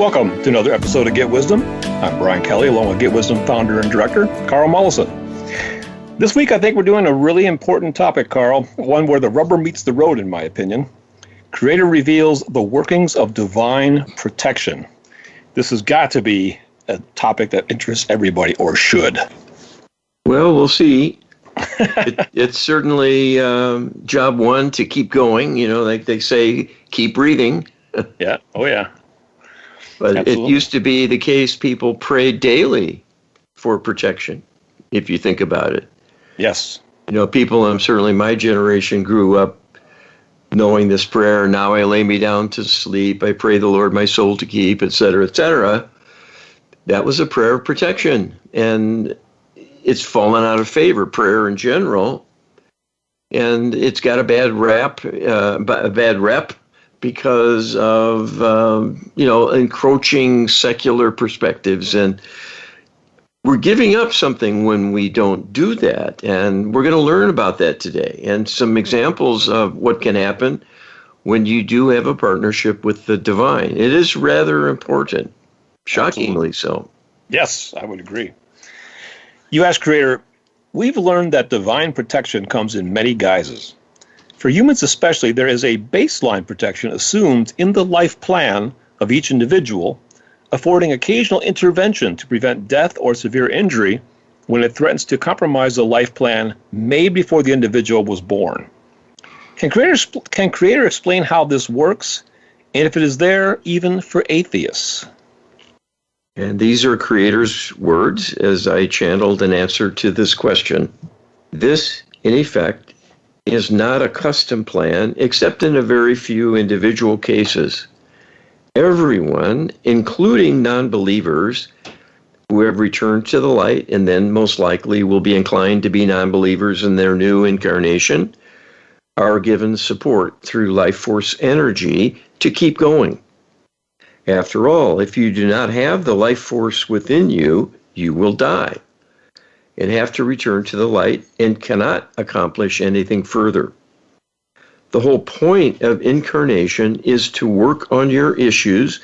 Welcome to another episode of Get Wisdom. I'm Brian Kelly, along with Get Wisdom founder and director, Carl Mollison. This week, I think we're doing a really important topic, Carl, one where the rubber meets the road, in my opinion. Creator reveals the workings of divine protection. This has got to be a topic that interests everybody, or should. Well, we'll see. It's certainly job one to keep going. You know, like they say, keep breathing. Yeah. Oh, yeah. But Absolutely. It used to be the case people prayed daily for protection, if you think about it. Yes. You know, people, certainly my generation grew up knowing this prayer, now I lay me down to sleep, I pray the Lord my soul to keep, etc., etc. That was a prayer of protection, and it's fallen out of favor, prayer in general, and it's got a bad rep because of, encroaching secular perspectives. And we're giving up something when we don't do that. And we're going to learn about that today and some examples of what can happen when you do have a partnership with the divine. It is rather important, shockingly so. Yes, I would agree. You asked Creator, we've learned that divine protection comes in many guises. For humans especially, there is a baseline protection assumed in the life plan of each individual, affording occasional intervention to prevent death or severe injury when it threatens to compromise the life plan made before the individual was born. Can Creator explain how this works, and if it is there even for atheists? And these are Creator's words as I channeled an answer to this question. This, in effect, is not a custom plan, except in a very few individual cases. Everyone, including non-believers who have returned to the light and then most likely will be inclined to be non-believers in their new incarnation, are given support through life force energy to keep going. After all, if you do not have the life force within you, you will die and have to return to the light and cannot accomplish anything further. The whole point of incarnation is to work on your issues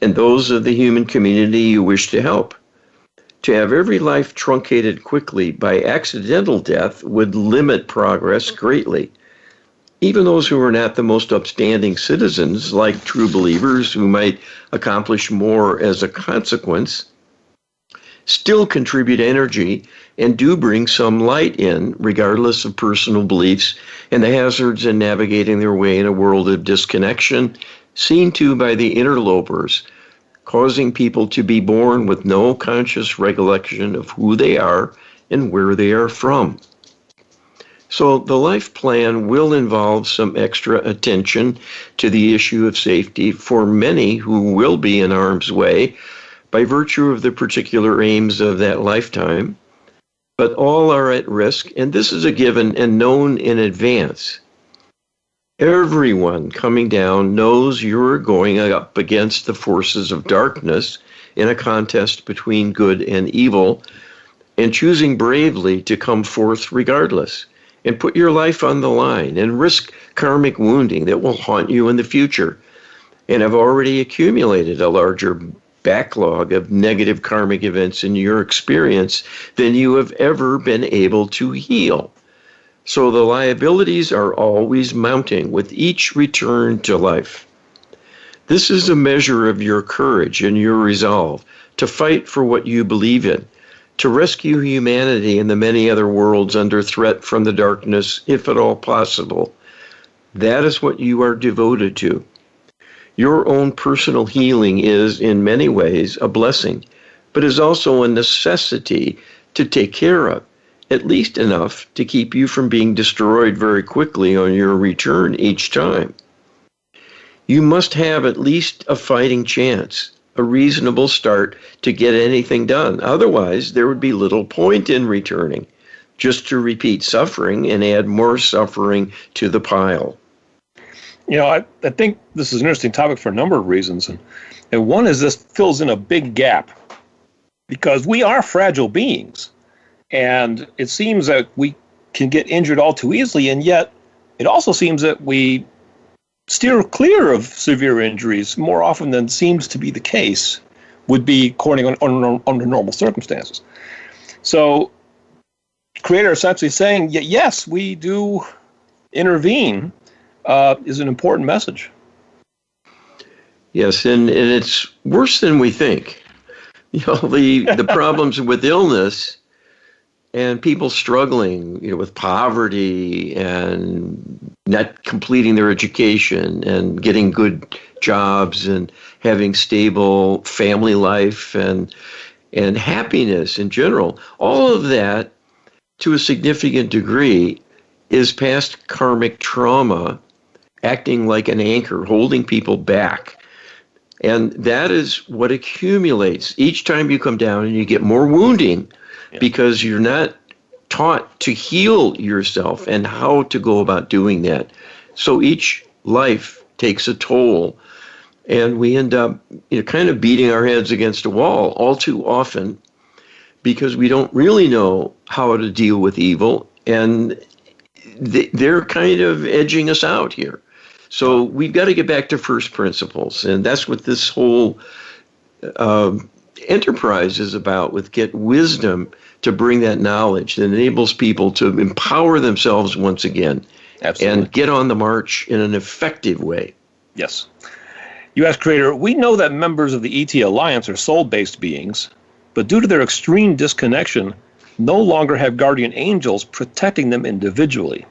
and those of the human community you wish to help. To have every life truncated quickly by accidental death would limit progress greatly. Even those who are not the most upstanding citizens, like true believers who might accomplish more as a consequence, still contribute energy and do bring some light in, regardless of personal beliefs and the hazards in navigating their way in a world of disconnection, seen to by the interlopers, causing people to be born with no conscious recollection of who they are and where they are from. So the life plan will involve some extra attention to the issue of safety for many who will be in harm's way by virtue of the particular aims of that lifetime, but all are at risk, and this is a given and known in advance. Everyone coming down knows you're going up against the forces of darkness in a contest between good and evil, and choosing bravely to come forth regardless, and put your life on the line, and risk karmic wounding that will haunt you in the future, and have already accumulated a larger backlog of negative karmic events in your experience than you have ever been able to heal. So the liabilities are always mounting with each return to life. This is a measure of your courage and your resolve to fight for what you believe in, to rescue humanity and the many other worlds under threat from the darkness, if at all possible. That is what you are devoted to. Your own personal healing is, in many ways, a blessing, but is also a necessity to take care of, at least enough to keep you from being destroyed very quickly on your return each time. You must have at least a fighting chance, a reasonable start to get anything done. Otherwise, there would be little point in returning, just to repeat suffering and add more suffering to the pile. You know, I think this is an interesting topic for a number of reasons. And one is this fills in a big gap because we are fragile beings. And it seems that we can get injured all too easily. And yet it also seems that we steer clear of severe injuries more often than seems to be the case would be according under normal circumstances. So, Creator essentially saying, yes, we do intervene, is an important message. Yes, and it's worse than we think. The problems with illness and people struggling, with poverty and not completing their education and getting good jobs and having stable family life and happiness in general. All of that, to a significant degree, is past karmic trauma acting like an anchor, holding people back. And that is what accumulates each time you come down, and you get more wounding because you're not taught to heal yourself and how to go about doing that. So each life takes a toll, and we end up kind of beating our heads against a wall all too often because we don't really know how to deal with evil, and they're kind of edging us out here. So we've got to get back to first principles, and that's what this whole enterprise is about, with Get Wisdom to bring that knowledge that enables people to empower themselves once again. Absolutely. And get on the march in an effective way. Yes. You ask Creator, we know that members of the ET Alliance are soul-based beings, but due to their extreme disconnection, no longer have guardian angels protecting them individually.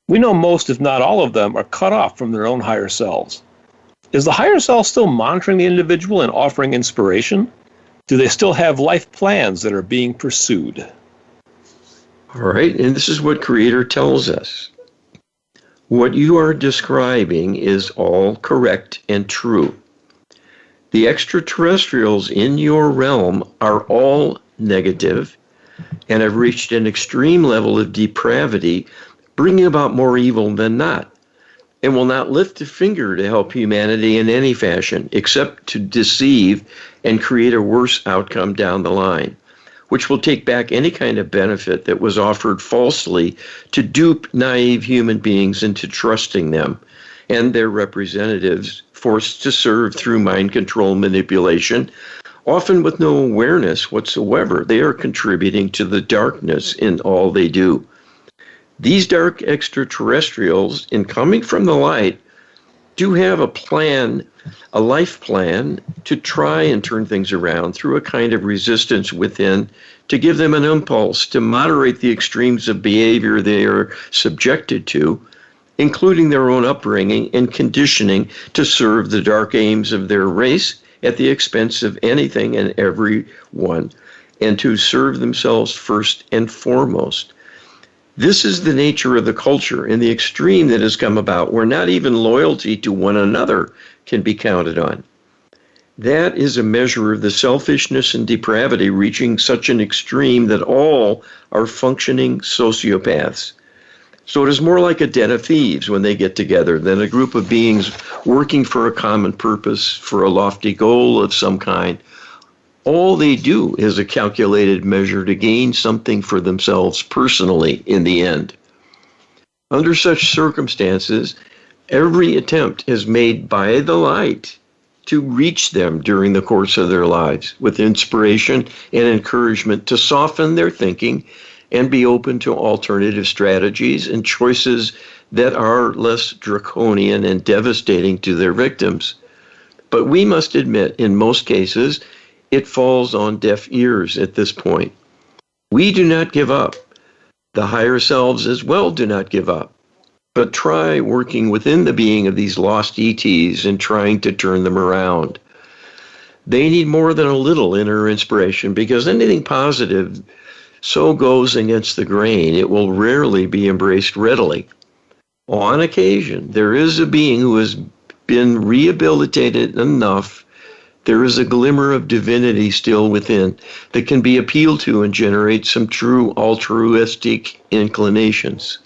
We know most, if not all of them, are cut off from their own higher selves. Is the higher self still monitoring the individual and offering inspiration? Do they still have life plans that are being pursued? All right, and this is what Creator tells us. What you are describing is all correct and true. The extraterrestrials in your realm are all negative and have reached an extreme level of depravity, bringing about more evil than not, and will not lift a finger to help humanity in any fashion, except to deceive and create a worse outcome down the line, which will take back any kind of benefit that was offered falsely to dupe naive human beings into trusting them and their representatives, forced to serve through mind control manipulation, often with no awareness whatsoever. They are contributing to the darkness in all they do. These dark extraterrestrials, in coming from the light, do have a plan, a life plan, to try and turn things around through a kind of resistance within, to give them an impulse to moderate the extremes of behavior they are subjected to, including their own upbringing and conditioning to serve the dark aims of their race at the expense of anything and everyone, and to serve themselves first and foremost. This is the nature of the culture in the extreme that has come about, where not even loyalty to one another can be counted on. That is a measure of the selfishness and depravity reaching such an extreme that all are functioning sociopaths. So it is more like a den of thieves when they get together than a group of beings working for a common purpose, for a lofty goal of some kind. All they do is a calculated measure to gain something for themselves personally in the end. Under such circumstances, every attempt is made by the light to reach them during the course of their lives with inspiration and encouragement to soften their thinking and be open to alternative strategies and choices that are less draconian and devastating to their victims. But we must admit, in most cases, it falls on deaf ears at this point. We do not give up. The higher selves as well do not give up. But try working within the being of these lost ETs and trying to turn them around. They need more than a little inner inspiration, because anything positive so goes against the grain, it will rarely be embraced readily. On occasion, there is a being who has been rehabilitated enough. There is a glimmer of divinity still within that can be appealed to and generate some true altruistic inclinations.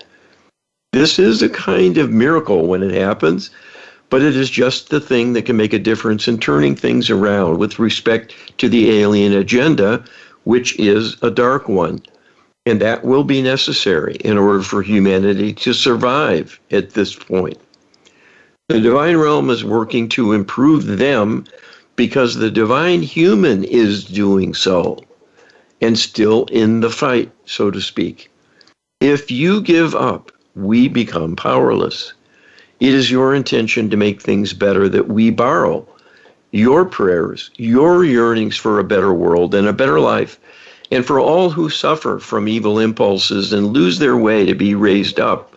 This is a kind of miracle when it happens, but it is just the thing that can make a difference in turning things around with respect to the alien agenda, which is a dark one. And that will be necessary in order for humanity to survive at this point. The divine realm is working to improve them because the divine human is doing so and still in the fight, so to speak. If you give up, we become powerless. It is your intention to make things better that we borrow your prayers, your yearnings for a better world and a better life, and for all who suffer from evil impulses and lose their way to be raised up.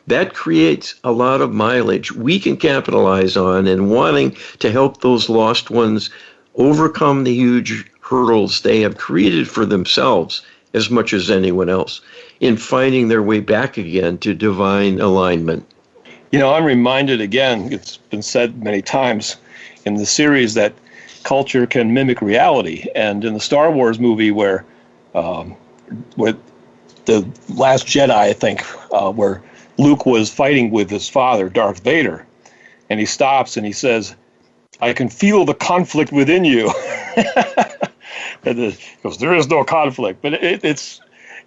That creates a lot of mileage we can capitalize on in wanting to help those lost ones overcome the huge hurdles they have created for themselves as much as anyone else in finding their way back again to divine alignment. You know, I'm reminded again, it's been said many times in the series that culture can mimic reality. And in the Star Wars movie where with the Last Jedi, I think, where Luke was fighting with his father, Darth Vader, and he stops and he says, "I can feel the conflict within you." And he goes, "There is no conflict." But it's,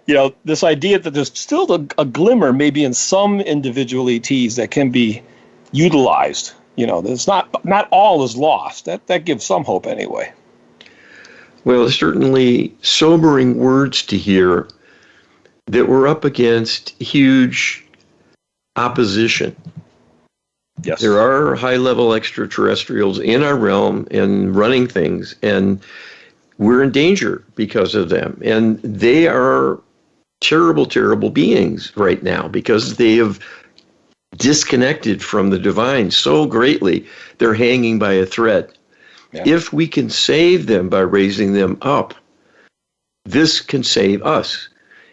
you know, this idea that there's still a glimmer maybe in some individual ETs that can be utilized. You know, it's not all is lost. That gives some hope anyway. Well, certainly sobering words to hear that we're up against huge opposition. Yes. There are high-level extraterrestrials in our realm and running things, and we're in danger because of them. And they are terrible, terrible beings right now because they have disconnected from the divine so greatly, they're hanging by a thread. Yeah. If we can save them by raising them up, this can save us.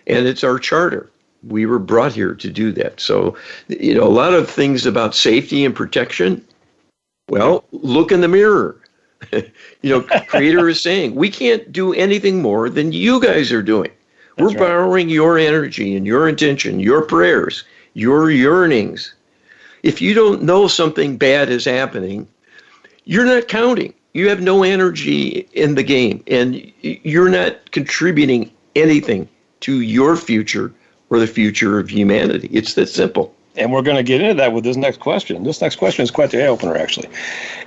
And it's our charter. We were brought here to do that. So, you know, a lot of things about safety and protection, well, look in the mirror. You know, Creator is saying, we can't do anything more than you guys are doing. We're borrowing your energy and your intention, your prayers, your yearnings. If you don't know something bad is happening, you're not counting. You have no energy in the game, and you're not contributing anything to your future or the future of humanity. It's that simple. And we're going to get into that with this next question. This next question is quite the eye-opener, actually.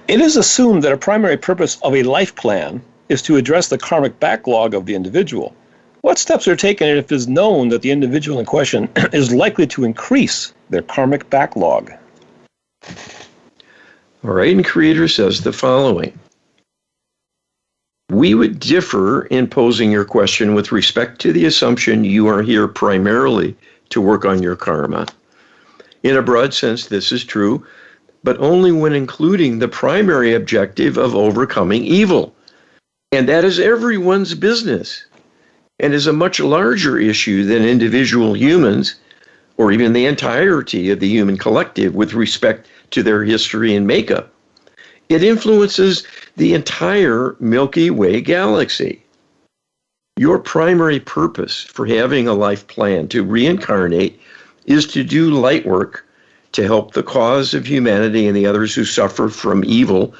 It is assumed that a primary purpose of a life plan is to address the karmic backlog of the individual. What steps are taken if it is known that the individual in question is likely to increase their karmic backlog? All right, and Creator says the following. We would differ in posing your question with respect to the assumption you are here primarily to work on your karma. In a broad sense, this is true, but only when including the primary objective of overcoming evil. And that is everyone's business, and is a much larger issue than individual humans, or even the entirety of the human collective with respect to their history and makeup. It influences the entire Milky Way galaxy. Your primary purpose for having a life plan to reincarnate is to do light work to help the cause of humanity and the others who suffer from evil,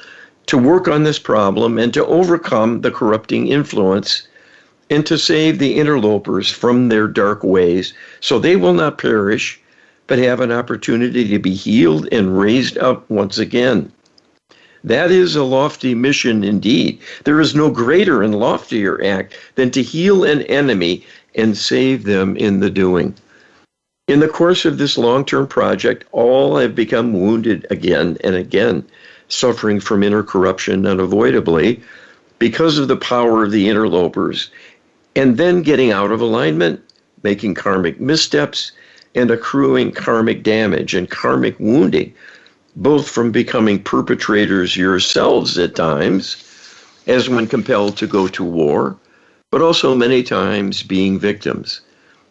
to work on this problem and to overcome the corrupting influence, and to save the interlopers from their dark ways so they will not perish but have an opportunity to be healed and raised up once again. That is a lofty mission indeed. There is no greater and loftier act than to heal an enemy and save them in the doing. In the course of this long-term project, all have become wounded again and again, suffering from inner corruption unavoidably because of the power of the interlopers, and then getting out of alignment, making karmic missteps, and accruing karmic damage and karmic wounding, both from becoming perpetrators yourselves at times, as when compelled to go to war, but also many times being victims.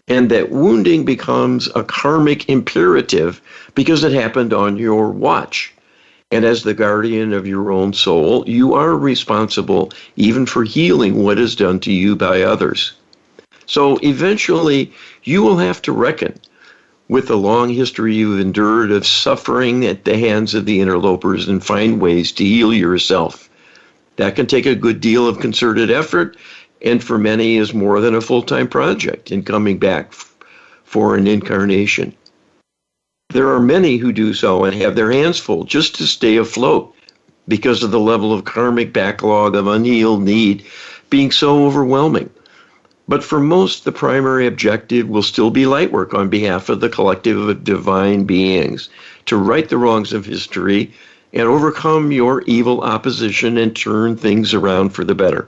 And that wounding becomes a karmic imperative because it happened on your watch. And as the guardian of your own soul, you are responsible even for healing what is done to you by others. So eventually, you will have to reckon with the long history you've endured of suffering at the hands of the interlopers and find ways to heal yourself. That can take a good deal of concerted effort, and for many is more than a full-time project in coming back for an incarnation. There are many who do so and have their hands full just to stay afloat because of the level of karmic backlog of unhealed need being so overwhelming. But for most, the primary objective will still be light work on behalf of the collective of divine beings to right the wrongs of history and overcome your evil opposition and turn things around for the better.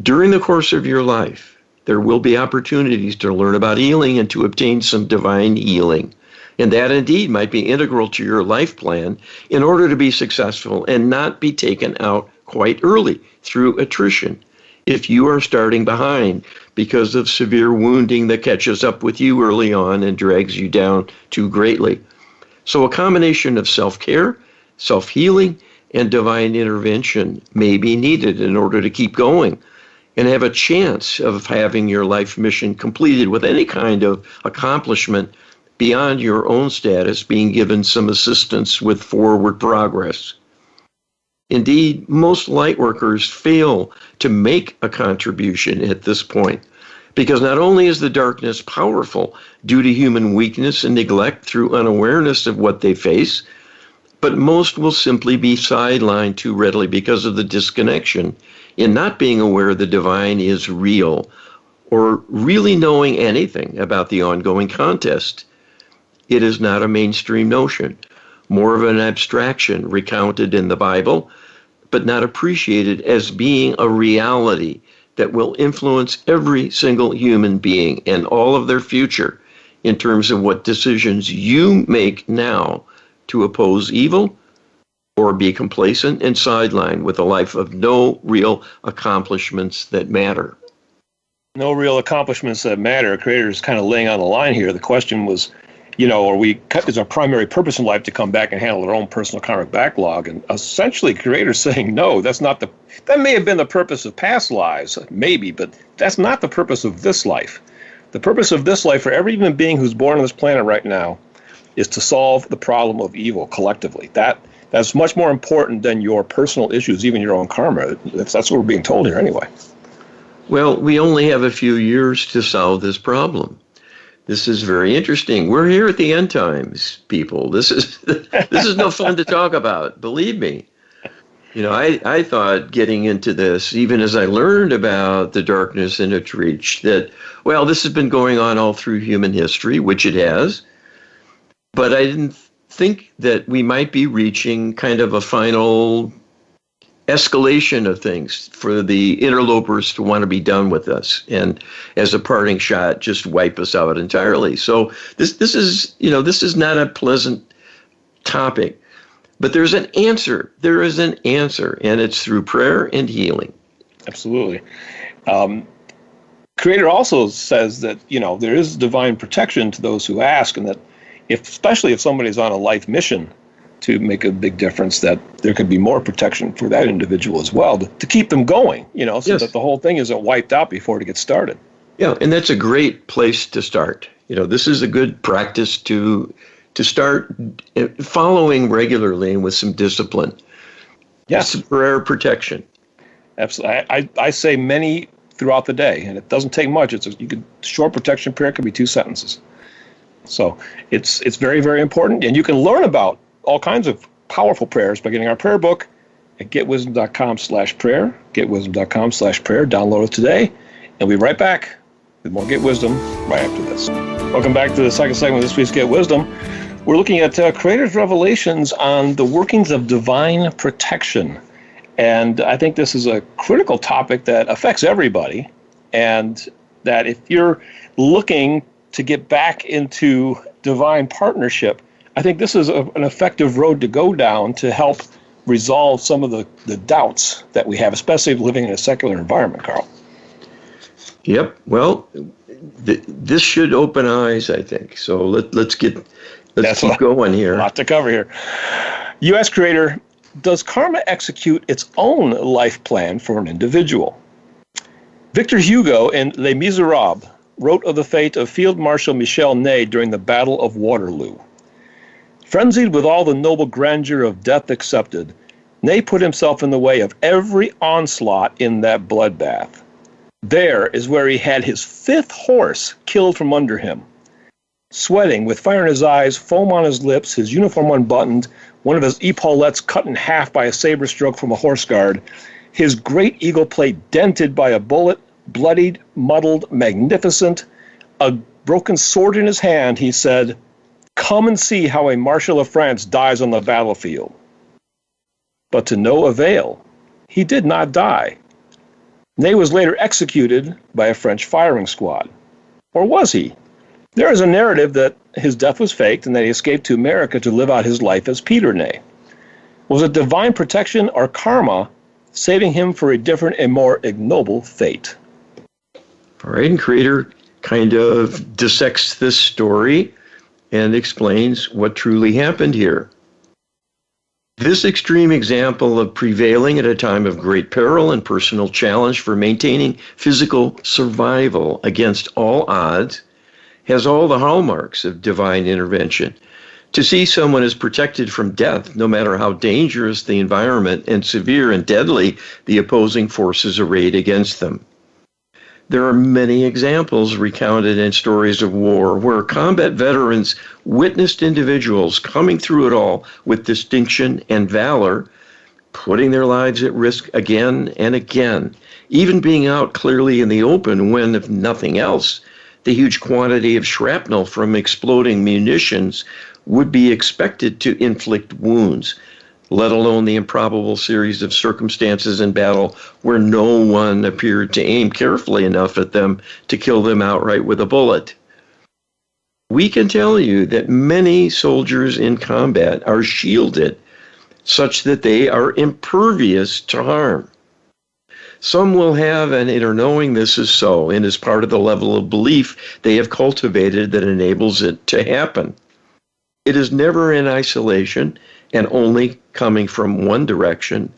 During the course of your life, there will be opportunities to learn about healing and to obtain some divine healing. And that indeed might be integral to your life plan in order to be successful and not be taken out quite early through attrition. If you are starting behind because of severe wounding that catches up with you early on and drags you down too greatly. So a combination of self-care, self-healing, and divine intervention may be needed in order to keep going and have a chance of having your life mission completed with any kind of accomplishment beyond your own status, being given some assistance with forward progress. Indeed, most light workers fail to make a contribution at this point, because not only is the darkness powerful due to human weakness and neglect through unawareness of what they face, but most will simply be sidelined too readily because of the disconnection in not being aware the divine is real or really knowing anything about the ongoing contest. It is not a mainstream notion, more of an abstraction recounted in the Bible, but not appreciated as being a reality that will influence every single human being and all of their future in terms of what decisions you make now to oppose evil or be complacent and sidelined with a life of no real accomplishments that matter. No real accomplishments that matter. Creator is kind of laying on the line here. The question was, is our primary purpose in life to come back and handle our own personal karmic backlog? And essentially, Creator's saying, no, that may have been the purpose of past lives, maybe, but that's not the purpose of this life. The purpose of this life for every human being who's born on this planet right now is to solve the problem of evil collectively. That's much more important than your personal issues, even your own karma. That's what we're being told here anyway. Well, we only have a few years to solve this problem. This is very interesting. We're here at the end times, people. This is no fun to talk about, believe me. I thought getting into this, even as I learned about the darkness and its reach, that, well, this has been going on all through human history, which it has. But I didn't think that we might be reaching kind of a final escalation of things for the interlopers to want to be done with us and as a parting shot just wipe us out entirely. So this is not a pleasant topic, but there's an answer. There is an answer, and it's through prayer and healing. Absolutely. Creator also says that there is divine protection to those who ask, and that especially if somebody's on a life mission to make a big difference, that there could be more protection for that individual as well to keep them going, so yes, that the whole thing isn't wiped out before it gets started. Yeah, and that's a great place to start. This is a good practice to start following regularly and with some discipline. Yes, it's prayer protection. Absolutely. I say many throughout the day, and it doesn't take much. Short protection prayer could be 2 sentences. So it's very, very important, and you can learn about all kinds of powerful prayers by getting our prayer book at getwisdom.com/prayer, getwisdom.com/prayer. Download it today, and we'll be right back with more Get Wisdom right after this. Welcome back to the second segment of this week's Get Wisdom. We're looking at Creator's revelations on the workings of divine protection. And I think this is a critical topic that affects everybody, and that if you're looking to get back into divine partnership, I think this is an effective road to go down to help resolve some of the doubts that we have, especially living in a secular environment, Carl. Yep. Well, this should open eyes, I think. So let's keep going here. A lot to cover here. You ask Creator, does karma execute its own life plan for an individual? Victor Hugo in Les Miserables wrote of the fate of Field Marshal Michel Ney during the Battle of Waterloo. Frenzied with all the noble grandeur of death accepted, Ney put himself in the way of every onslaught in that bloodbath. There is where he had his 5th horse killed from under him. sweating, with fire in his eyes, foam on his lips, his uniform unbuttoned, one of his epaulettes cut in half by a saber stroke from a horse guard, his great eagle plate dented by a bullet, bloodied, muddled, magnificent, a broken sword in his hand, he said, "Come and see how a Marshal of France dies on the battlefield." But to no avail. He did not die. Ney was later executed by a French firing squad. Or was he? There is a narrative that his death was faked and that he escaped to America to live out his life as Peter Ney. Was it divine protection or karma saving him for a different and more ignoble fate? All right, and Creator kind of dissects this story and explains what truly happened here. This extreme example of prevailing at a time of great peril and personal challenge for maintaining physical survival against all odds has all the hallmarks of divine intervention. To see someone as protected from death, no matter how dangerous the environment and severe and deadly the opposing forces arrayed against them. There are many examples recounted in stories of war where combat veterans witnessed individuals coming through it all with distinction and valor, putting their lives at risk again and again, even being out clearly in the open when, if nothing else, the huge quantity of shrapnel from exploding munitions would be expected to inflict wounds, let alone the improbable series of circumstances in battle where no one appeared to aim carefully enough at them to kill them outright with a bullet. We can tell you that many soldiers in combat are shielded such that they are impervious to harm. Some will have an inner knowing this is so, and is part of the level of belief they have cultivated that enables it to happen. It is never in isolation and only coming from one direction.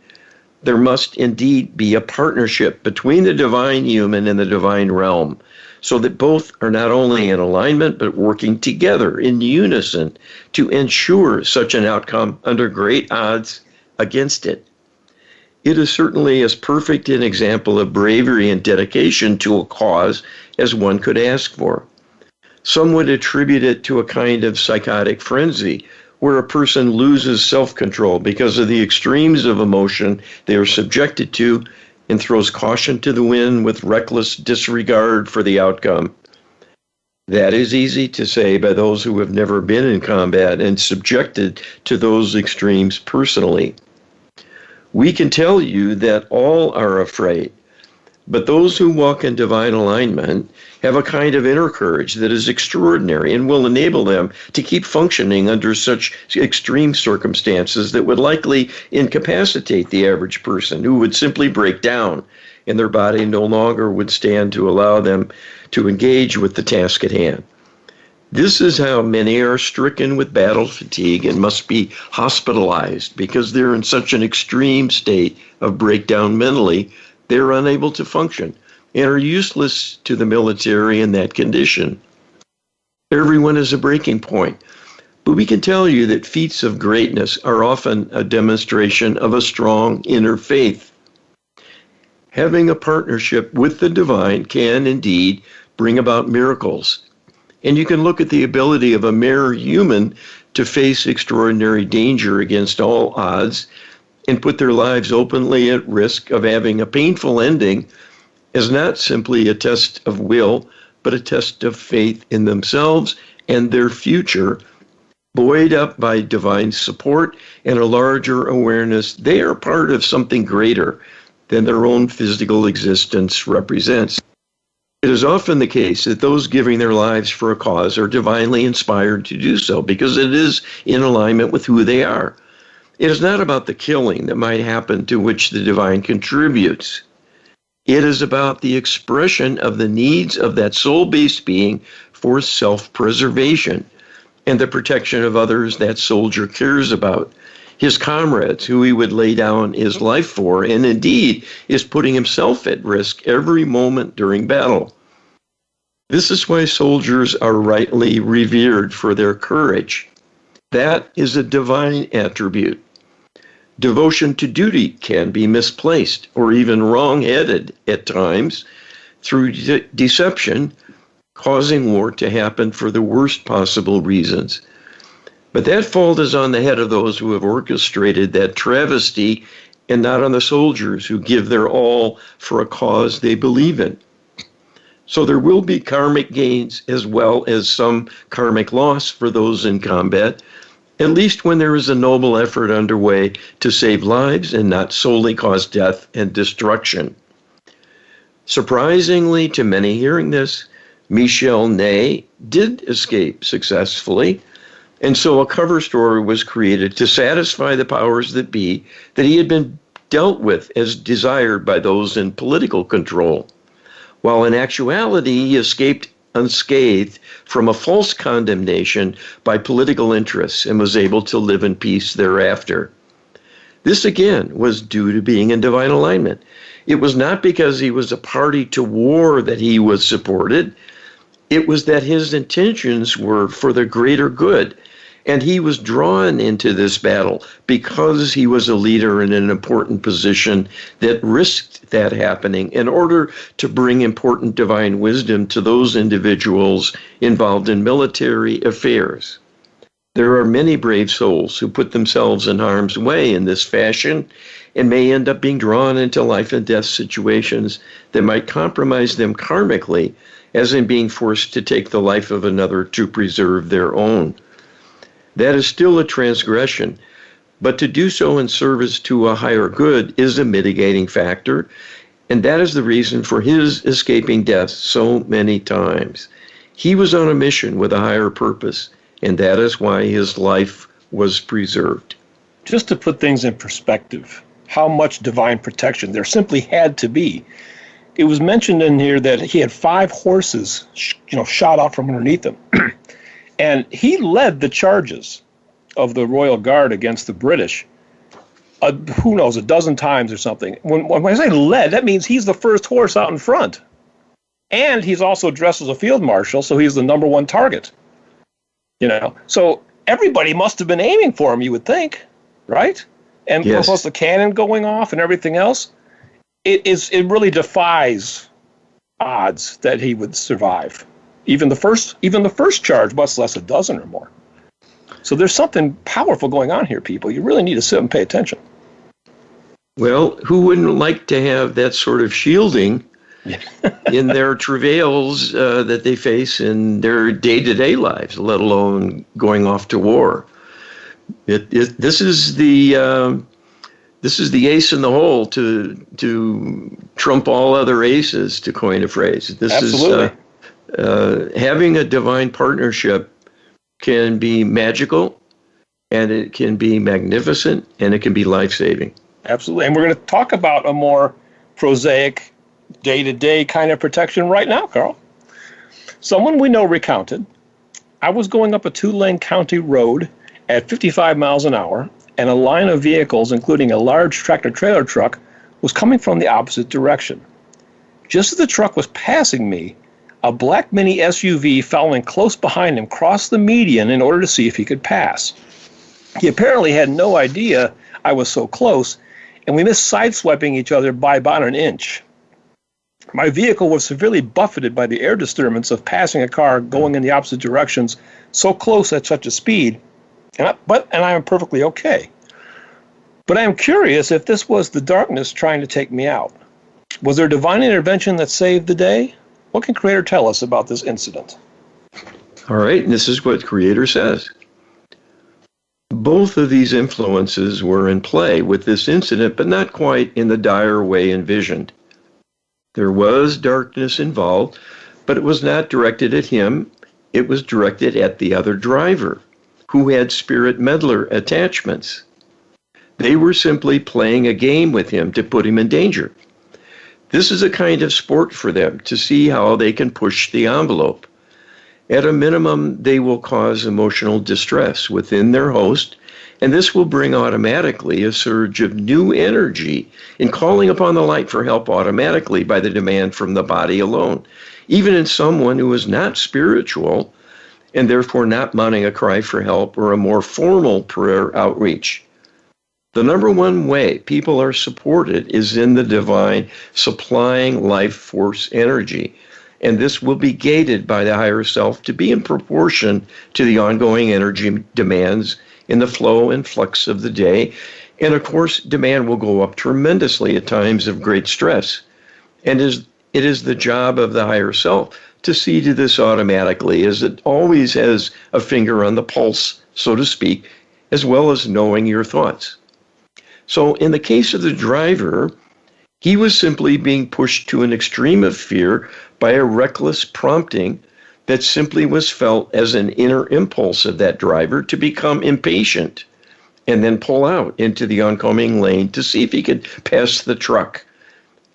There must indeed be a partnership between the divine human and the divine realm, so that both are not only in alignment but working together in unison to ensure such an outcome under great odds against it. It is certainly as perfect an example of bravery and dedication to a cause as one could ask for. Some would attribute it to a kind of psychotic frenzy, where a person loses self-control because of the extremes of emotion they are subjected to and throws caution to the wind with reckless disregard for the outcome. That is easy to say by those who have never been in combat and subjected to those extremes personally. We can tell you that all are afraid, but those who walk in divine alignment have a kind of inner courage that is extraordinary and will enable them to keep functioning under such extreme circumstances that would likely incapacitate the average person, who would simply break down and their body no longer would stand to allow them to engage with the task at hand. This is how many are stricken with battle fatigue and must be hospitalized because they're in such an extreme state of breakdown mentally, they're unable to function and are useless to the military in that condition. Everyone is a breaking point, but we can tell you that feats of greatness are often a demonstration of a strong inner faith. Having a partnership with the divine can indeed bring about miracles. And you can look at the ability of a mere human to face extraordinary danger against all odds and put their lives openly at risk of having a painful ending as not simply a test of will, but a test of faith in themselves and their future, buoyed up by divine support and a larger awareness they are part of something greater than their own physical existence represents. It is often the case that those giving their lives for a cause are divinely inspired to do so because it is in alignment with who they are. It is not about the killing that might happen to which the divine contributes. It is about the expression of the needs of that soul-based being for self-preservation and the protection of others that soldier cares about, his comrades who he would lay down his life for, and indeed is putting himself at risk every moment during battle. This is why soldiers are rightly revered for their courage. That is a divine attribute. Devotion to duty can be misplaced or even wrong-headed at times through deception, causing war to happen for the worst possible reasons. But that fault is on the head of those who have orchestrated that travesty and not on the soldiers who give their all for a cause they believe in. So there will be karmic gains as well as some karmic loss for those in combat, at least when there is a noble effort underway to save lives and not solely cause death and destruction. Surprisingly to many hearing this, Michel Ney did escape successfully, and so a cover story was created to satisfy the powers that be that he had been dealt with as desired by those in political control, while in actuality he escaped unscathed from a false condemnation by political interests and was able to live in peace thereafter. This again was due to being in divine alignment. It was not because he was a party to war that he was supported. It was that his intentions were for the greater good, and he was drawn into this battle because he was a leader in an important position that risked that happening in order to bring important divine wisdom to those individuals involved in military affairs. There are many brave souls who put themselves in harm's way in this fashion and may end up being drawn into life and death situations that might compromise them karmically, as in being forced to take the life of another to preserve their own. That is still a transgression, but to do so in service to a higher good is a mitigating factor, and that is the reason for his escaping death so many times. He was on a mission with a higher purpose, and that is why his life was preserved. Just to put things in perspective, how much divine protection there simply had to be. It was mentioned in here that he had 5 horses, shot out from underneath him. And he led the charges of the Royal Guard against the British, who knows, a dozen times or something. When I say led, that means he's the first horse out in front. And he's also dressed as a field marshal, so he's the number 1 target. So everybody must have been aiming for him, you would think, right? And yes. Plus the cannon going off and everything else. It really defies odds that he would survive. Even the first charge, much less a dozen or more. So there's something powerful going on here, people. You really need to sit and pay attention. Well, who wouldn't like to have that sort of shielding in their travails that they face in their day-to-day lives, let alone going off to war? This is the ace in the hole to trump all other aces, to coin a phrase. This Absolutely. is having a divine partnership can be magical, and it can be magnificent, and it can be life-saving. Absolutely. And we're going to talk about a more prosaic, day-to-day kind of protection right now, Carl. Someone we know recounted, I was going up a 2-lane county road at 55 miles an hour, and a line of vehicles, including a large tractor-trailer truck, was coming from the opposite direction. Just as the truck was passing me, a black mini SUV following close behind him crossed the median in order to see if he could pass. He apparently had no idea I was so close, and we missed sideswiping each other by about an inch. My vehicle was severely buffeted by the air disturbance of passing a car going in the opposite directions so close at such a speed, and I am perfectly okay. But I am curious if this was the darkness trying to take me out. Was there divine intervention that saved the day? What can Creator tell us about this incident? All right, and this is what Creator says. Both of these influences were in play with this incident, but not quite in the dire way envisioned. There was darkness involved, but it was not directed at him. It was directed at the other driver, who had spirit meddler attachments. They were simply playing a game with him to put him in danger. This is a kind of sport for them to see how they can push the envelope. At a minimum, they will cause emotional distress within their host, and this will bring automatically a surge of new energy in calling upon the light for help automatically by the demand from the body alone, even in someone who is not spiritual and therefore not mounting a cry for help or a more formal prayer outreach. The number one way people are supported is in the divine supplying life force energy. And this will be gated by the higher self to be in proportion to the ongoing energy demands in the flow and flux of the day. And of course, demand will go up tremendously at times of great stress. And it is the job of the higher self to see to this automatically, as it always has a finger on the pulse, so to speak, as well as knowing your thoughts. So in the case of the driver, he was simply being pushed to an extreme of fear by a reckless prompting that simply was felt as an inner impulse of that driver to become impatient and then pull out into the oncoming lane to see if he could pass the truck,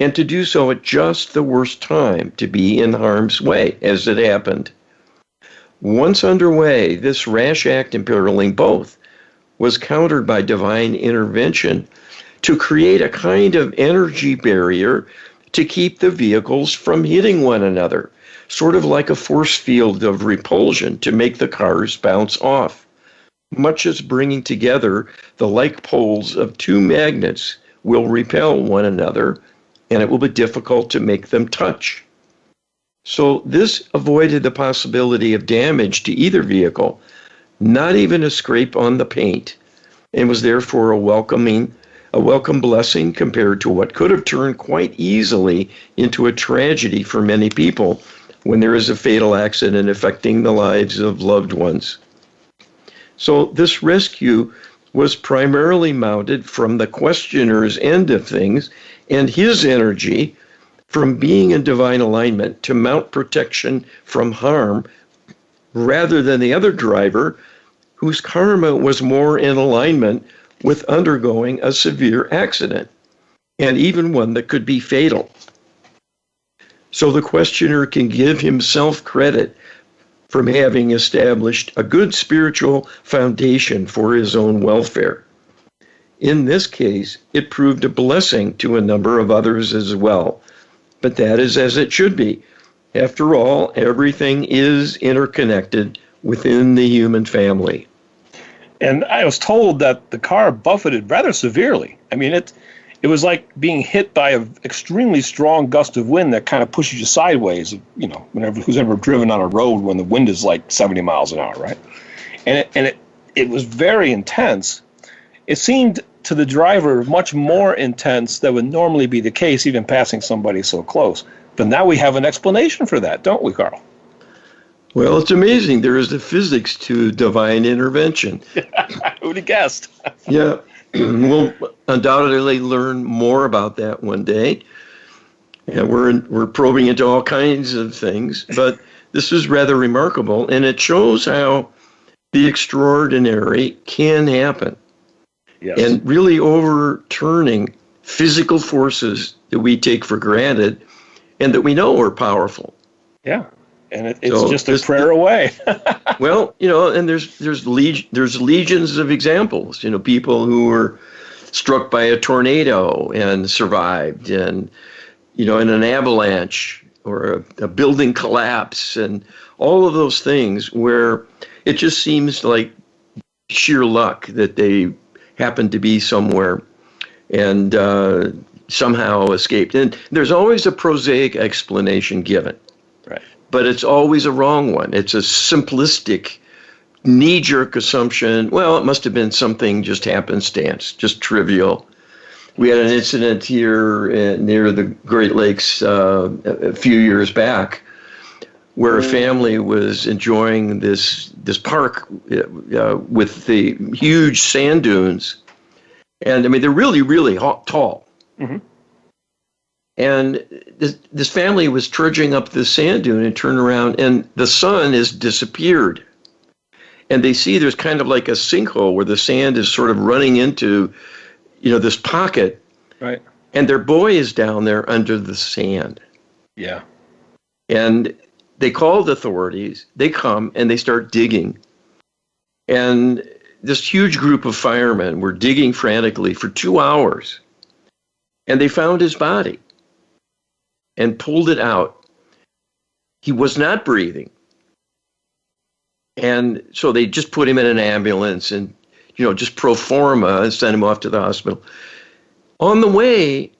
and to do so at just the worst time to be in harm's way, as it happened. Once underway, this rash act imperiling both was countered by divine intervention to create a kind of energy barrier to keep the vehicles from hitting one another, sort of like a force field of repulsion to make the cars bounce off, much as bringing together the like poles of two magnets will repel one another, and it will be difficult to make them touch. So this avoided the possibility of damage to either vehicle, not even a scrape on the paint, and was therefore a welcome blessing compared to what could have turned quite easily into a tragedy for many people when there is a fatal accident affecting the lives of loved ones. So this rescue was primarily mounted from the questioner's end of things and his energy from being in divine alignment to mount protection from harm, rather than the other driver whose karma was more in alignment with undergoing a severe accident, and even one that could be fatal. So the questioner can give himself credit from having established a good spiritual foundation for his own welfare. In this case, it proved a blessing to a number of others as well, but that is as it should be. After all, everything is interconnected within the human family. And I was told that the car buffeted rather severely. I mean, it was like being hit by an extremely strong gust of wind that kind of pushes you sideways, you know, who's ever driven on a road when the wind is like 70 miles an hour, right? And it was very intense. It seemed to the driver much more intense than would normally be the case, even passing somebody so close. But now we have an explanation for that, don't we, Carl? Well, it's amazing. There is the physics to divine intervention. Who'd have guessed? Yeah. We'll undoubtedly learn more about that one day. And we're probing into all kinds of things, but this is rather remarkable, and it shows how the extraordinary can happen. Yes. And really overturning physical forces that we take for granted and that we know are powerful. Yeah. And it's just a prayer away. Well, you know, and there's legions of examples. You know, people who were struck by a tornado and survived, and you know, in an avalanche or a building collapse, and all of those things where it just seems like sheer luck that they happened to be somewhere and somehow escaped. And there's always a prosaic explanation given. Right. But it's always a wrong one. It's a simplistic, knee-jerk assumption. Well, it must have been something just happenstance, just trivial. We had an incident here near the Great Lakes a few years back where a family was enjoying this park with the huge sand dunes. And, I mean, they're really, really tall. Mm-hmm. And this family was trudging up the sand dune and turned around, and the sun has disappeared. And they see there's kind of like a sinkhole where the sand is sort of running into, you know, this pocket. Right. And their boy is down there under the sand. Yeah. And they call the authorities. They come and they start digging. And this huge group of firemen were digging frantically for 2 hours. And they found his body and pulled it out. He was not breathing. And so they just put him in an ambulance and, you know, just pro forma and sent him off to the hospital. On the way,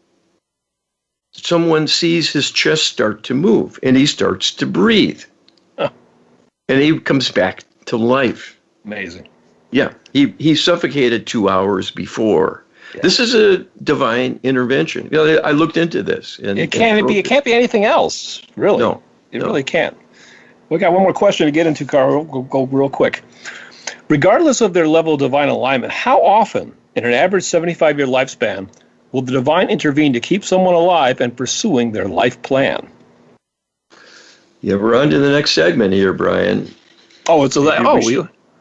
someone sees his chest start to move and he starts to breathe. Huh. And he comes back to life. Amazing. Yeah, he suffocated 2 hours before. Yeah. This is a divine intervention. You know, I looked into this. And it can't be anything else, really. No. It really can't. We got one more question to get into, Carl. We'll go real quick. Regardless of their level of divine alignment, how often in an average 75-year lifespan will the divine intervene to keep someone alive and pursuing their life plan? Yeah, we're on to the next segment here, Brian. Oh, it's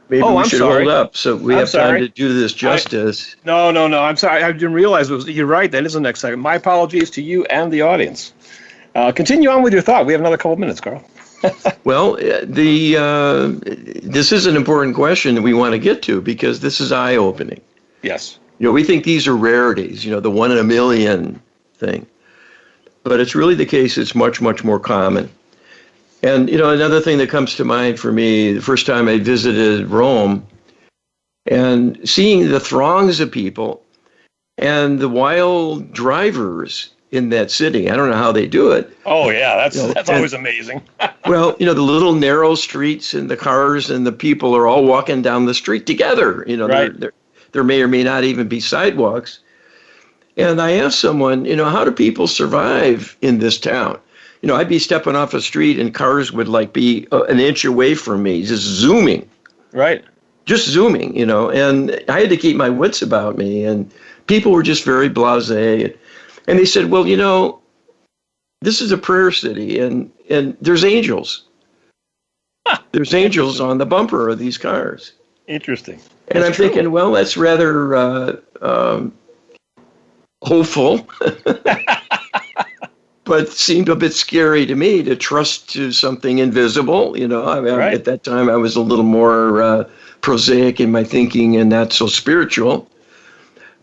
maybe we should hold up so we have time to do this justice. No. I'm sorry. I didn't realize you're right. That is the next segment. My apologies to you and the audience. Continue on with your thought. We have another couple minutes, Carl. Well, this is an important question that we want to get to because this is eye-opening. Yes. You know, we think these are rarities, the 1 in a million thing. But it's really the case. It's much, much more common. And, another thing that comes to mind for me, the first time I visited Rome and seeing the throngs of people and the wild drivers in that city. I don't know how they do it. Oh, yeah, that's always amazing. Well, the little narrow streets and the cars and the people are all walking down the street together. Right. There may or may not even be sidewalks. And I asked someone, how do people survive in this town? I'd be stepping off a street and cars would be an inch away from me, just zooming. Right. Just zooming, and I had to keep my wits about me. And people were just very blasé. And they said, well, this is a prayer city and there's angels. There's angels on the bumper of these cars. Interesting. And I'm thinking, well, that's rather hopeful. But seemed a bit scary to me to trust to something invisible. Right. At that time, I was a little more prosaic in my thinking and not so spiritual.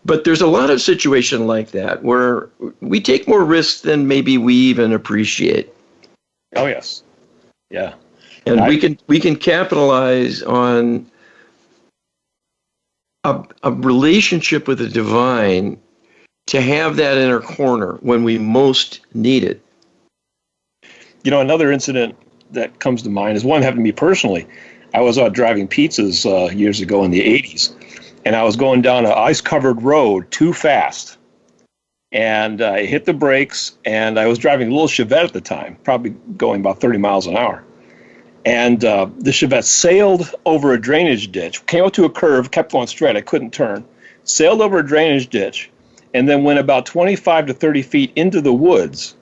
But there's a lot of situations like that where we take more risks than maybe we even appreciate. Oh, yes. Yeah. And we can capitalize on a relationship with the divine to have that in our corner when we most need it. Another incident that comes to mind is one happened to me personally. I was out driving pizzas years ago in the 80s, and I was going down an ice-covered road too fast. And I hit the brakes, and I was driving a little Chevette at the time, probably going about 30 miles an hour. And the Chevette sailed over a drainage ditch, came up to a curve, kept going straight, I couldn't turn, sailed over a drainage ditch, and then went about 25 to 30 feet into the woods.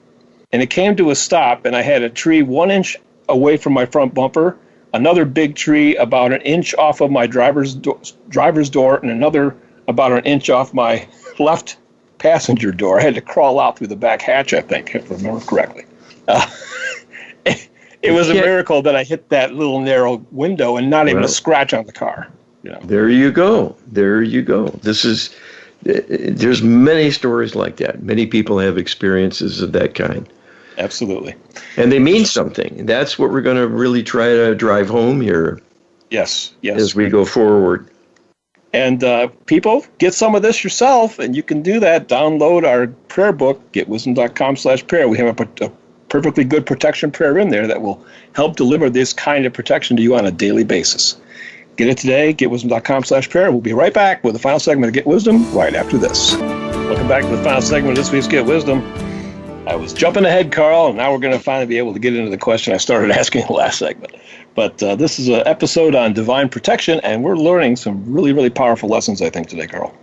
And it came to a stop, and I had a tree 1 inch away from my front bumper, another big tree about an inch off of my driver's door, and another about an inch off my left passenger door. I had to crawl out through the back hatch, I think, if I remember correctly. It was a miracle that I hit that little narrow window and not even a scratch on the car. There you go. There's many stories like that. Many people have experiences of that kind. Absolutely. And they mean something. That's what we're going to really try to drive home here. Yes. As we go forward. And people, get some of this yourself, and you can do that. Download our prayer book, getwisdom.com/prayer. We have a perfectly good protection prayer in there that will help deliver this kind of protection to you on a daily basis. Get it today, getwisdom.com/prayer. We'll be right back with the final segment of Get Wisdom right after this. Welcome back to the final segment of this week's Get Wisdom. I was jumping ahead, Carl, and now we're going to finally be able to get into the question I started asking in the last segment. But this is an episode on divine protection, and we're learning some really, really powerful lessons, I think, today, Carl.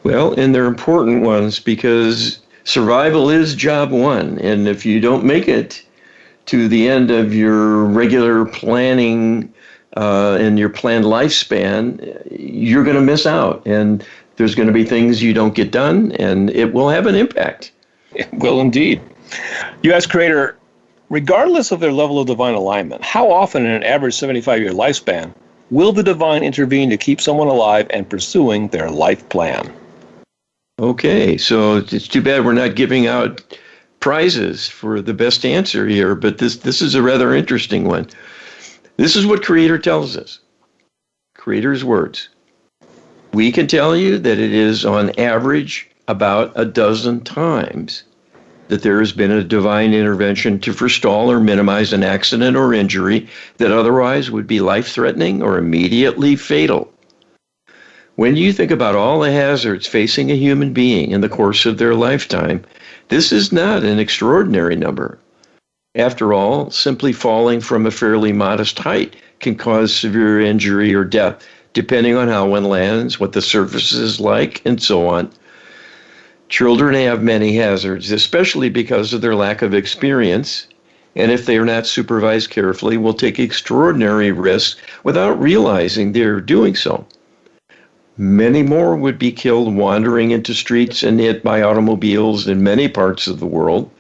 Well, and they're important ones because survival is job one. And if you don't make it to the end of your regular planning and your planned lifespan, you're going to miss out. And there's going to be things you don't get done, and it will have an impact. It will indeed. You ask Creator, regardless of their level of divine alignment, how often in an average 75-year lifespan will the divine intervene to keep someone alive and pursuing their life plan? Okay, so it's too bad we're not giving out prizes for the best answer here, but this is a rather interesting one. This is what Creator tells us. Creator's words. We can tell you that it is on average about a dozen times that there has been a divine intervention to forestall or minimize an accident or injury that otherwise would be life-threatening or immediately fatal. When you think about all the hazards facing a human being in the course of their lifetime, this is not an extraordinary number. After all, simply falling from a fairly modest height can cause severe injury or death, depending on how one lands, what the surface is like, and so on. Children have many hazards, especially because of their lack of experience, and if they are not supervised carefully, will take extraordinary risks without realizing they're doing so. Many more would be killed wandering into streets and hit by automobiles in many parts of the world.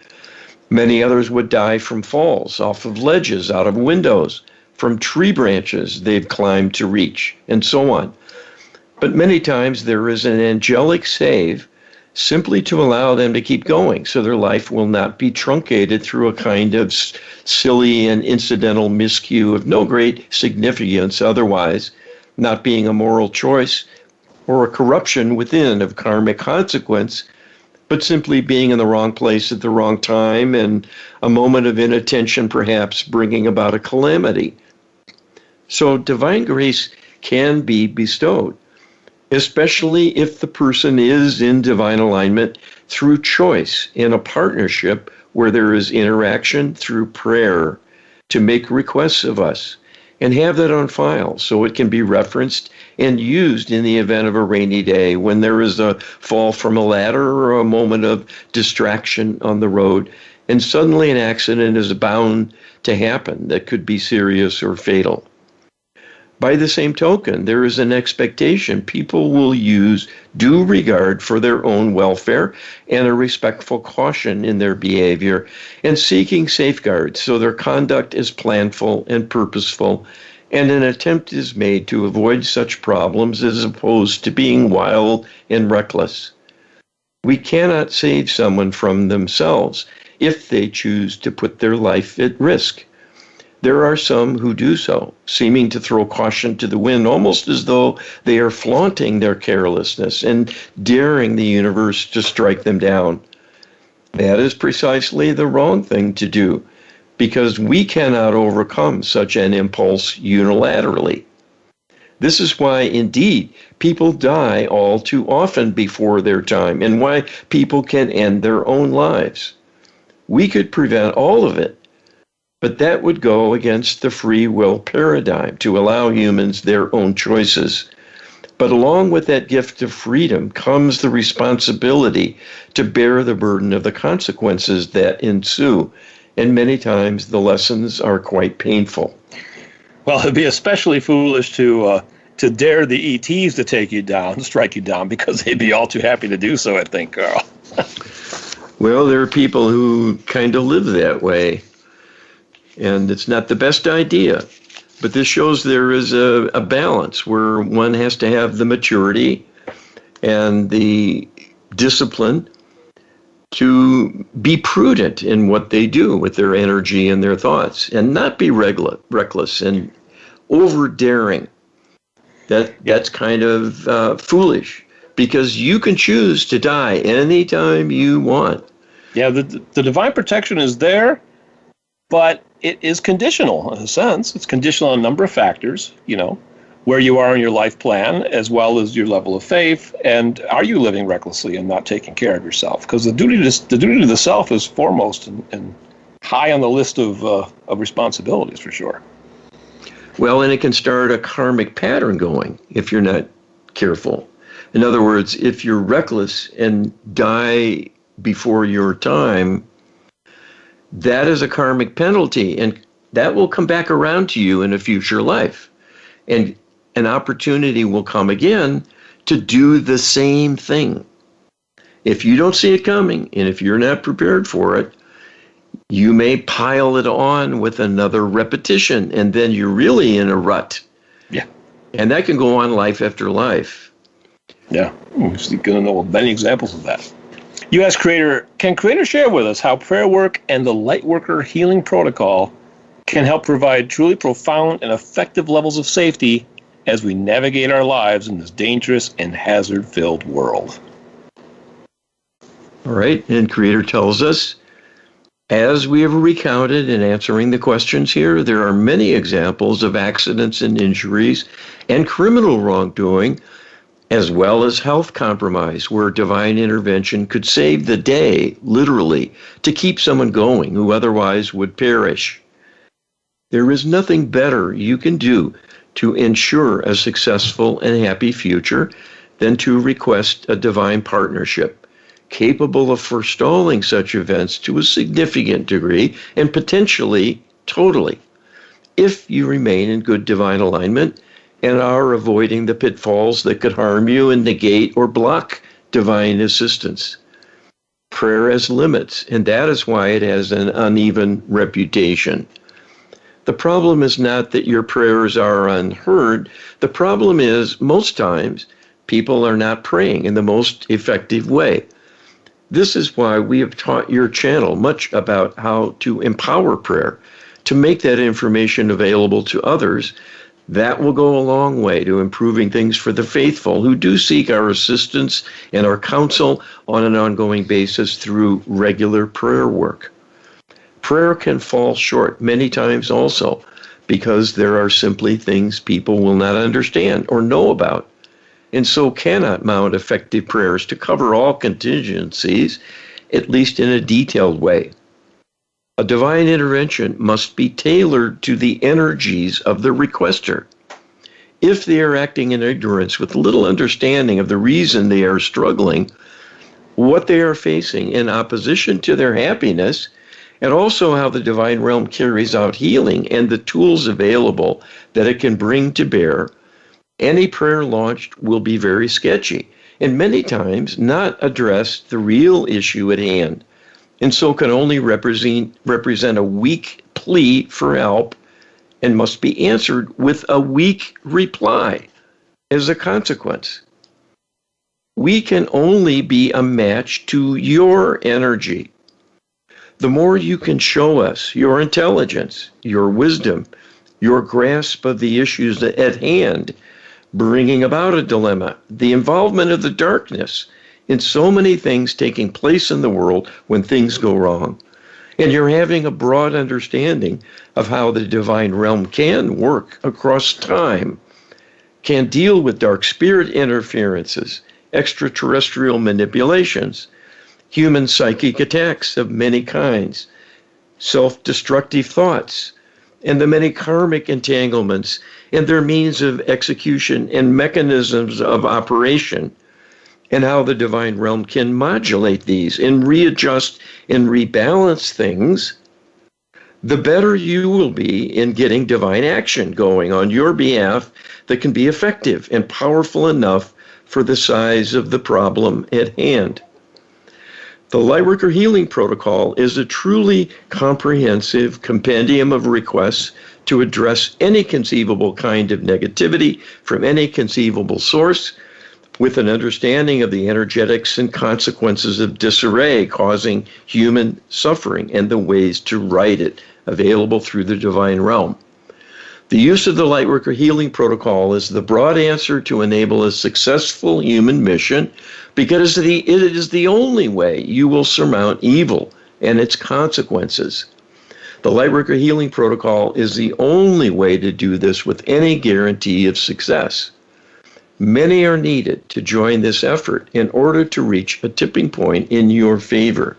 Many others would die from falls, off of ledges, out of windows, from tree branches they've climbed to reach, and so on. But many times there is an angelic save simply to allow them to keep going so their life will not be truncated through a kind of silly and incidental miscue of no great significance otherwise, not being a moral choice or a corruption within of karmic consequence, but simply being in the wrong place at the wrong time and a moment of inattention perhaps bringing about a calamity. So divine grace can be bestowed, especially if the person is in divine alignment through choice in a partnership where there is interaction through prayer to make requests of us and have that on file so it can be referenced and used in the event of a rainy day when there is a fall from a ladder or a moment of distraction on the road and suddenly an accident is bound to happen that could be serious or fatal. By the same token, there is an expectation people will use due regard for their own welfare and a respectful caution in their behavior and seeking safeguards so their conduct is planful and purposeful and an attempt is made to avoid such problems as opposed to being wild and reckless. We cannot save someone from themselves if they choose to put their life at risk. There are some who do so, seeming to throw caution to the wind, almost as though they are flaunting their carelessness and daring the universe to strike them down. That is precisely the wrong thing to do, because we cannot overcome such an impulse unilaterally. This is why, indeed, people die all too often before their time, and why people can end their own lives. We could prevent all of it, but that would go against the free will paradigm to allow humans their own choices. But along with that gift of freedom comes the responsibility to bear the burden of the consequences that ensue. And many times the lessons are quite painful. Well, it'd be especially foolish to dare the ETs to take you down, strike you down, because they'd be all too happy to do so, I think, Carl. Well, there are people who kind of live that way. And it's not the best idea. But this shows there is a balance where one has to have the maturity and the discipline to be prudent in what they do with their energy and their thoughts and not be reckless and over-daring. That's kind of foolish because you can choose to die anytime you want. Yeah, the divine protection is there, but it is conditional in a sense. It's conditional on a number of factors, where you are in your life plan, as well as your level of faith, and are you living recklessly and not taking care of yourself? Because the duty to the self is foremost and high on the list of responsibilities for sure. Well, and it can start a karmic pattern going if you're not careful. In other words, if you're reckless and die before your time, that is a karmic penalty, and that will come back around to you in a future life. And an opportunity will come again to do the same thing. If you don't see it coming, and if you're not prepared for it, you may pile it on with another repetition, and then you're really in a rut. Yeah. And that can go on life after life. Yeah, we're going to know many examples of that. You ask Creator, can Creator share with us how prayer work and the Lightworker healing protocol can help provide truly profound and effective levels of safety as we navigate our lives in this dangerous and hazard-filled world? All right, and Creator tells us, as we have recounted in answering the questions here, there are many examples of accidents and injuries and criminal wrongdoing, as well as health compromise, where divine intervention could save the day, literally, to keep someone going who otherwise would perish. There is nothing better you can do to ensure a successful and happy future than to request a divine partnership capable of forestalling such events to a significant degree and potentially totally, if you remain in good divine alignment and are avoiding the pitfalls that could harm you and negate or block divine assistance. Prayer has limits, and that is why it has an uneven reputation. The problem is not that your prayers are unheard. The problem is, most times, people are not praying in the most effective way. This is why we have taught your channel much about how to empower prayer, to make that information available to others. That will go a long way to improving things for the faithful who do seek our assistance and our counsel on an ongoing basis through regular prayer work. Prayer can fall short many times also because there are simply things people will not understand or know about, and so cannot mount effective prayers to cover all contingencies, at least in a detailed way. A divine intervention must be tailored to the energies of the requester. If they are acting in ignorance with little understanding of the reason they are struggling, what they are facing in opposition to their happiness, and also how the divine realm carries out healing and the tools available that it can bring to bear, any prayer launched will be very sketchy and many times not address the real issue at hand, and so can only represent a weak plea for help and must be answered with a weak reply as a consequence. We can only be a match to your energy. The more you can show us your intelligence, your wisdom, your grasp of the issues at hand, bringing about a dilemma, the involvement of the darkness in so many things taking place in the world when things go wrong, and you're having a broad understanding of how the divine realm can work across time, can deal with dark spirit interferences, extraterrestrial manipulations, human psychic attacks of many kinds, self-destructive thoughts, and the many karmic entanglements and their means of execution and mechanisms of operation, and how the divine realm can modulate these and readjust and rebalance things, the better you will be in getting divine action going on your behalf that can be effective and powerful enough for the size of the problem at hand. The Lightworker Healing Protocol is a truly comprehensive compendium of requests to address any conceivable kind of negativity from any conceivable source, with an understanding of the energetics and consequences of disarray causing human suffering and the ways to right it, available through the divine realm. The use of the Lightworker Healing Protocol is the broad answer to enable a successful human mission, because it is the only way you will surmount evil and its consequences. The Lightworker Healing Protocol is the only way to do this with any guarantee of success. Many are needed to join this effort in order to reach a tipping point in your favor.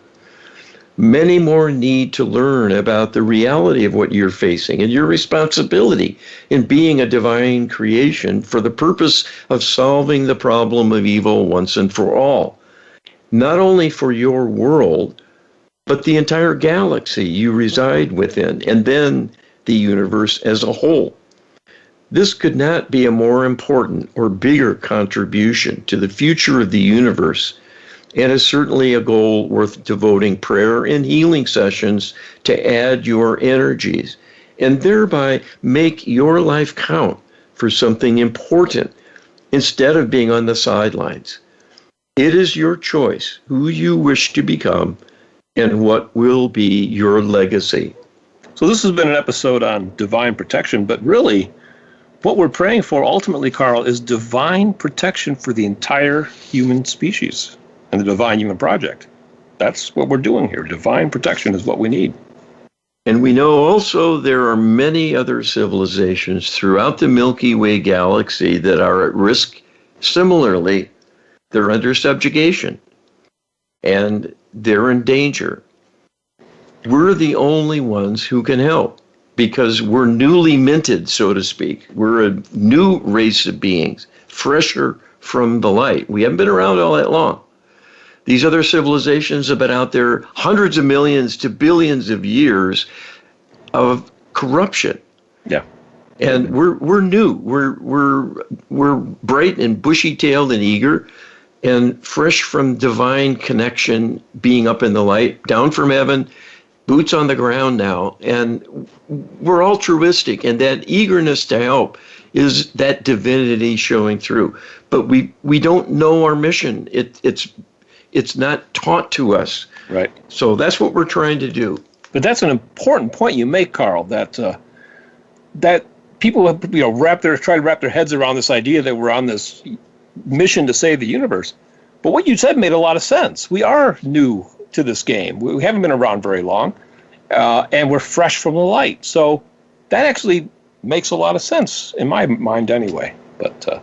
Many more need to learn about the reality of what you're facing and your responsibility in being a divine creation for the purpose of solving the problem of evil once and for all. Not only for your world, but the entire galaxy you reside within, and then the universe as a whole. This could not be a more important or bigger contribution to the future of the universe, and is certainly a goal worth devoting prayer and healing sessions to add your energies, and thereby make your life count for something important instead of being on the sidelines. It is your choice who you wish to become and what will be your legacy. So this has been an episode on divine protection, but really what we're praying for ultimately, Carl, is divine protection for the entire human species and the divine human project. that's what we're doing here. Divine protection is what we need. And we know also there are many other civilizations throughout the Milky Way galaxy that are at risk. Similarly, they're under subjugation and they're in danger. We're the only ones who can help because we're newly minted, so to speak. We're a new race of beings, fresher from the light. We haven't been around all that long. These other civilizations have been out there hundreds of millions to billions of years of corruption. Yeah. And we're new. We're bright and bushy-tailed and eager and fresh from divine connection, being up in the light, down from heaven, boots on the ground now. And we're altruistic, and that eagerness to help is that divinity showing through. But we don't know our mission. It's not taught to us. Right. So that's what we're trying to do. But that's an important point you make, Carl, that that people have, try to wrap their heads around this idea that we're on this mission to save the universe. But what you said made a lot of sense. We are new to this game. We haven't been around very long, and we're fresh from the light. So that actually makes a lot of sense in my mind anyway. But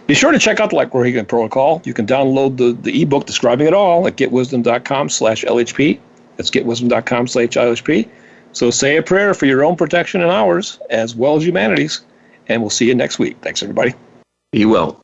be sure to check out the Lightworker Healing Protocol. You can download the ebook describing it all at getwisdom.com/LHP. That's getwisdom.com/LHP. So say a prayer for your own protection and ours, as well as humanity's, and we'll see you next week. Thanks, everybody. Be well.